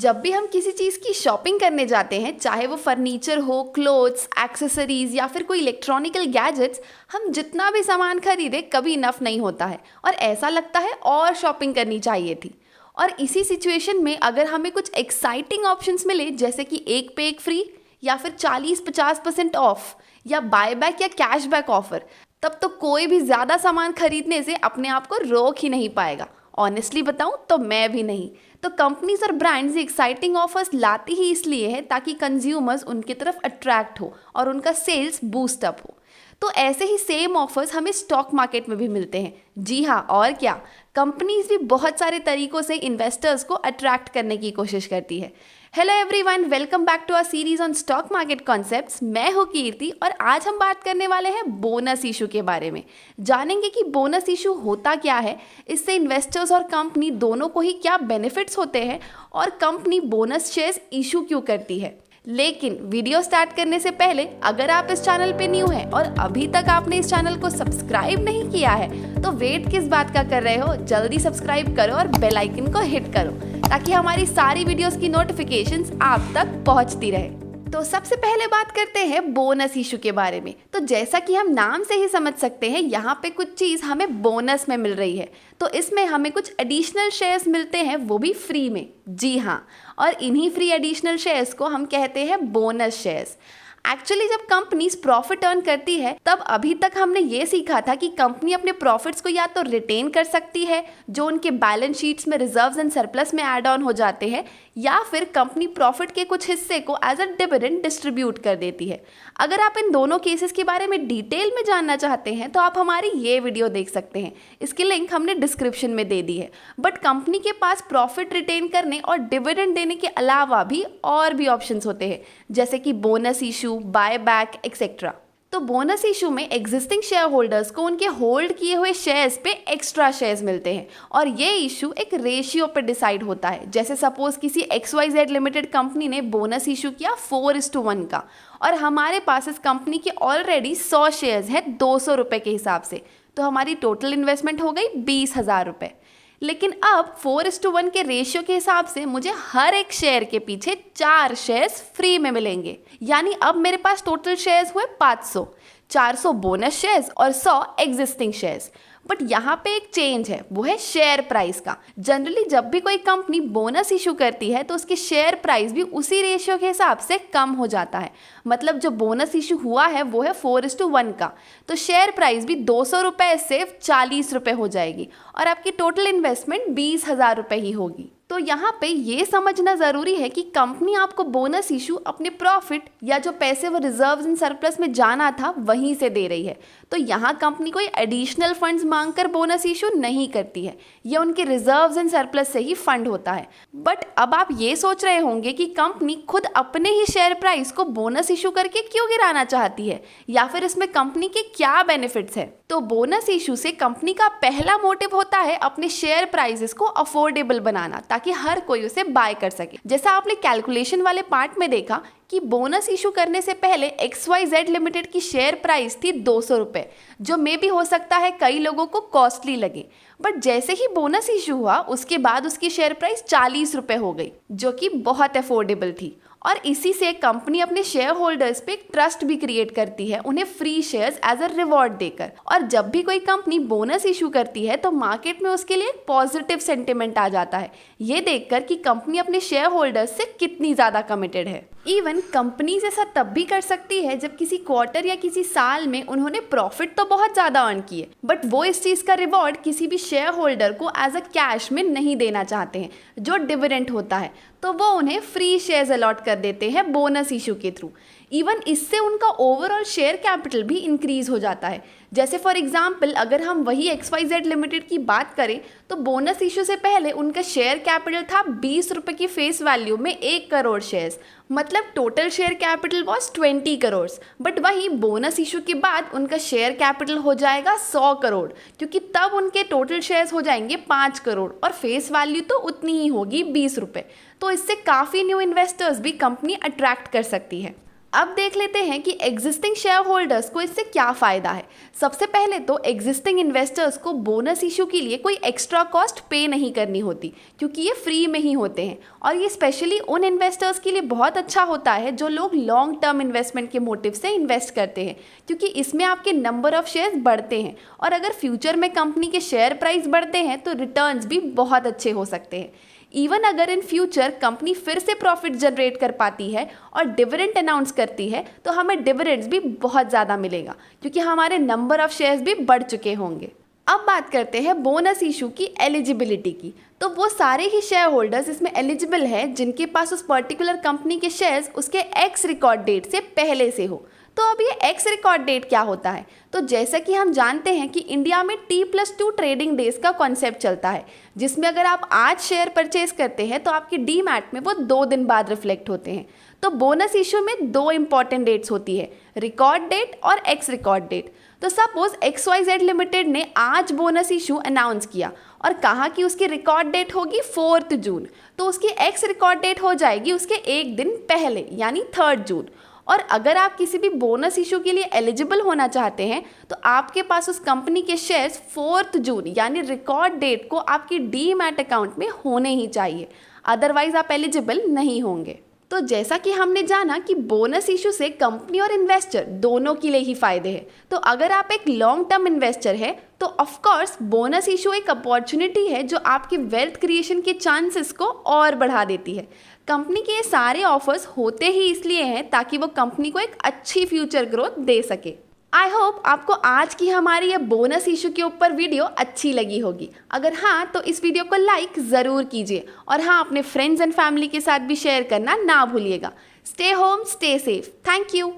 जब भी हम किसी चीज़ की शॉपिंग करने जाते हैं, चाहे वो फर्नीचर हो, क्लोथ्स, एक्सेसरीज या फिर कोई इलेक्ट्रॉनिकल गैजेट्स, हम जितना भी सामान खरीदे कभी इनफ नहीं होता है और ऐसा लगता है और शॉपिंग करनी चाहिए थी। और इसी सिचुएशन में अगर हमें कुछ एक्साइटिंग ऑप्शंस मिले, जैसे कि एक पे एक फ्री या फिर 40-50% ऑफ या बायबैक या कैशबैक ऑफर, तब तो कोई भी ज़्यादा सामान खरीदने से अपने आप को रोक ही नहीं पाएगा। ऑनेस्टली बताऊं तो मैं भी नहीं। तो कंपनीज और ब्रांड्स एक्साइटिंग ऑफर्स लाती ही इसलिए है ताकि कंज्यूमर्स उनकी तरफ अट्रैक्ट हो और उनका सेल्स बूस्ट अप हो। तो ऐसे ही सेम ऑफर्स हमें स्टॉक मार्केट में भी मिलते हैं। जी हाँ, और क्या, कंपनीज भी बहुत सारे तरीकों से इन्वेस्टर्स को अट्रैक्ट करने की कोशिश करती है। Hello everyone, welcome back to our series on stock market concepts. मैं हूँ कीर्ति और आज हम बात करने वाले हैं बोनस इशू के बारे में। जानेंगे कि बोनस इशू होता क्या है, इससे इन्वेस्टर्स और कंपनी दोनों को ही क्या बेनिफिट्स होते हैं और कंपनी बोनस शेयर्स इशू क्यों करती है। लेकिन वीडियो स्टार्ट करने से पहले अगर आप इस चैनल पे न्यू हैं और अभी तक आपने इस चैनल को सब्सक्राइब नहीं किया है तो वेट किस बात का कर रहे हो, जल्दी सब्सक्राइब करो और बेल आइकन को हिट करो ताकि हमारी सारी वीडियोस की नोटिफिकेशंस आप तक पहुंचती रहे। तो सबसे पहले बात करते हैं बोनस इशू के बारे में। तो जैसा कि हम नाम से ही समझ सकते हैं, यहाँ पे कुछ चीज़ हमें बोनस में मिल रही है, तो इसमें हमें कुछ एडिशनल शेयर्स मिलते हैं, वो भी फ्री में। जी हाँ, और इन्हीं फ्री एडिशनल शेयर्स को हम कहते हैं बोनस शेयर्स। एक्चुअली जब कंपनीज प्रॉफिट अर्न करती है तब अभी तक हमने ये सीखा था कि कंपनी अपने प्रॉफिट्स को या तो रिटेन कर सकती है, जो उनके बैलेंस शीट्स में रिजर्व्स एंड सरप्लस में ऐड ऑन हो जाते हैं, या फिर कंपनी प्रॉफिट के कुछ हिस्से को एज अ डिविडेंड डिस्ट्रीब्यूट कर देती है। अगर आप इन दोनों केसेस के बारे में डिटेल में जानना चाहते हैं तो आप हमारी ये वीडियो देख सकते हैं, इसकी लिंक हमने डिस्क्रिप्शन में दे दी है। बट कंपनी के पास प्रॉफिट रिटेन करने और डिविडेंड देने के अलावा भी और भी ऑप्शंस होते हैं, जैसे कि बोनस इशू, बायबैक एक्सेट्रा। तो बोनस इशू में एग्जिस्टिंग शेयर होल्डर्स को उनके होल्ड किए हुए शेयर्स पे एक्स्ट्रा शेयर्स मिलते हैं और ये इशू एक रेशियो पे डिसाइड होता है। जैसे सपोज किसी XYZ लिमिटेड कंपनी ने बोनस इशू किया 4:1 का और हमारे पास इस कंपनी के ऑलरेडी 100 शेयर्स है 200 रुपये के हिसाब से, तो हमारी टोटल इन्वेस्टमेंट हो गई 20,000 रुपये। लेकिन अब 4:1 के रेशियो के हिसाब से मुझे हर एक शेयर के पीछे 4 शेयर्स फ्री में मिलेंगे। यानी अब मेरे पास टोटल शेयर्स हुए 500, 400 बोनस शेयर्स और 100 एग्जिस्टिंग शेयर्स। बट यहाँ पे एक चेंज है, वो है शेयर प्राइस का। जनरली जब भी कोई कंपनी बोनस इशू करती है तो उसकी शेयर प्राइस भी उसी रेशियो के हिसाब से कम हो जाता है। मतलब जो बोनस इशू हुआ है वो है 4:1 का, तो शेयर प्राइस भी 200 रुपये से 40 रुपये हो जाएगी और आपकी टोटल इन्वेस्टमेंट 20,000 रुपये ही होगी। तो यहाँ पे ये समझना ज़रूरी है कि कंपनी आपको बोनस इशू अपने प्रॉफिट या जो पैसे वो रिजर्व्स इन सरप्लस में जाना था वहीं से दे रही है। तो यहाँ कंपनी कोई एडिशनल फंड्स मांगकर बोनस इशू नहीं करती है, ये उनके रिजर्व्स एंड सरप्लस से ही फंड होता है। बट अब आप ये सोच रहे होंगे कि कंपनी खुद अपने ही शेयर प्राइस को बोनस इशू करके क्यों गिराना चाहती है, या फिर इसमें कंपनी के क्या बेनिफिट्स है। तो बोनस इशू से कंपनी का पहला मोटिव होता है अपने शेयर प्राइसेस को अफोर्डेबल बनाना, ताकि हर कोई उसे बाय कर सके। जैसा आपने कैलकुलेशन वाले पार्ट में देखा कि बोनस इशू करने से पहले XYZ लिमिटेड की शेयर प्राइस थी 200 रुपये, जो मे भी हो सकता है कई लोगों को कॉस्टली लगे। बट जैसे ही बोनस इशू हुआ उसके बाद उसकी शेयर प्राइस 40 रुपये हो गई, जो कि बहुत अफोर्डेबल थी। और इसी से कंपनी अपने शेयर होल्डर्स पे एक ट्रस्ट भी क्रिएट करती है, उन्हें free shares as a reward देकर। और जब भी कोई कंपनी बोनस इशू करती है तो मार्केट में उसके लिए एक पॉजिटिव सेंटिमेंट आ जाता है, ये देखकर कि कंपनी अपने शेयर होल्डर्स से कितनी ज़्यादा कमिटेड है। इवन कंपनीज ऐसा तब भी कर सकती है जब किसी क्वार्टर या किसी साल में उन्होंने प्रॉफिट तो बहुत ज़्यादा अर्न किए, बट वो इस चीज़ का रिवॉर्ड किसी भी शेयर होल्डर को एज अ कैश में नहीं देना चाहते हैं, जो डिविडेंड होता है, तो वो उन्हें फ्री शेयर्स अलॉट कर देते हैं बोनस इशू के थ्रू। इवन इससे उनका ओवरऑल शेयर कैपिटल भी इंक्रीज हो जाता है। जैसे फॉर एग्जांपल अगर हम वही XYZ लिमिटेड की बात करें तो बोनस इशू से पहले उनका शेयर कैपिटल था 20 रुपये की फेस वैल्यू में 1 करोड़ शेयर्स, मतलब total share capital was 20 crore. But वही बोनस इशू के बाद उनका शेयर कैपिटल हो जाएगा 100 करोड़, क्योंकि तब उनके टोटल शेयर्स हो जाएंगे 5 करोड़ और फेस वैल्यू तो उतनी ही होगी 20 रुपये। तो इससे काफ़ी न्यू इन्वेस्टर्स भी कंपनी अट्रैक्ट कर सकती है। अब देख लेते हैं कि एग्जिस्टिंग शेयर होल्डर्स को इससे क्या फ़ायदा है। सबसे पहले तो एग्जिस्टिंग इन्वेस्टर्स को बोनस इशू के लिए कोई एक्स्ट्रा कॉस्ट पे नहीं करनी होती, क्योंकि ये फ्री में ही होते हैं। और ये स्पेशली उन इन्वेस्टर्स के लिए बहुत अच्छा होता है जो लोग लॉन्ग टर्म इन्वेस्टमेंट के मोटिव से इन्वेस्ट करते हैं, क्योंकि इसमें आपके नंबर ऑफ शेयर्स बढ़ते हैं और अगर फ्यूचर में कंपनी के शेयर प्राइस बढ़ते हैं तो रिटर्न्स भी बहुत अच्छे हो सकते हैं। इवन अगर इन फ्यूचर कंपनी फिर से प्रॉफिट जनरेट कर पाती है और डिविडेंड अनाउंस करती है तो हमें डिविडेंड्स भी बहुत ज़्यादा मिलेगा, क्योंकि हमारे नंबर ऑफ शेयर्स भी बढ़ चुके होंगे। अब बात करते हैं बोनस इशू की एलिजिबिलिटी की। तो वो सारे ही शेयर होल्डर्स इसमें एलिजिबल हैं जिनके पास उस पर्टिकुलर कंपनी के शेयर्स उसके एक्स रिकॉर्ड डेट से पहले से हो। तो अब ये एक्स रिकॉर्ड डेट क्या होता है? तो जैसा कि हम जानते हैं कि इंडिया में T+2 ट्रेडिंग डेज का कॉन्सेप्ट चलता है, जिसमें अगर आप आज शेयर परचेज करते हैं तो आपके डीमैट में वो 2 दिन बाद रिफ्लेक्ट होते हैं। तो बोनस इशू में 2 इंपॉर्टेंट डेट्स होती है, रिकॉर्ड डेट और एक्स रिकॉर्ड डेट। तो सपोज XYZ लिमिटेड ने आज बोनस इशू अनाउंस किया और कहा कि उसकी रिकॉर्ड डेट होगी 4 जून, तो उसकी एक्स रिकॉर्ड डेट हो जाएगी उसके एक दिन पहले, यानी 3 जून। और अगर आप किसी भी बोनस इशू के लिए एलिजिबल होना चाहते हैं तो आपके पास उस कंपनी के शेयर्स 4 जून यानी रिकॉर्ड डेट को आपकी डीमैट अकाउंट में होने ही चाहिए, अदरवाइज आप एलिजिबल नहीं होंगे। तो जैसा कि हमने जाना कि बोनस इशू से कंपनी और इन्वेस्टर दोनों के लिए ही फायदे हैं। तो अगर आप एक लॉन्ग टर्म इन्वेस्टर है तो ऑफ कोर्स बोनस इशू एक अपॉर्चुनिटी है जो आपके वेल्थ क्रिएशन के चांसेस को और बढ़ा देती है। कंपनी के ये सारे ऑफर्स होते ही इसलिए हैं ताकि वो कंपनी को एक अच्छी फ्यूचर ग्रोथ दे सके। आई होप आपको आज की हमारी ये बोनस इशू के ऊपर वीडियो अच्छी लगी होगी। अगर हाँ तो इस वीडियो को लाइक ज़रूर कीजिए और हाँ अपने फ्रेंड्स एंड फैमिली के साथ भी शेयर करना ना भूलिएगा। Stay home, stay safe. Thank you.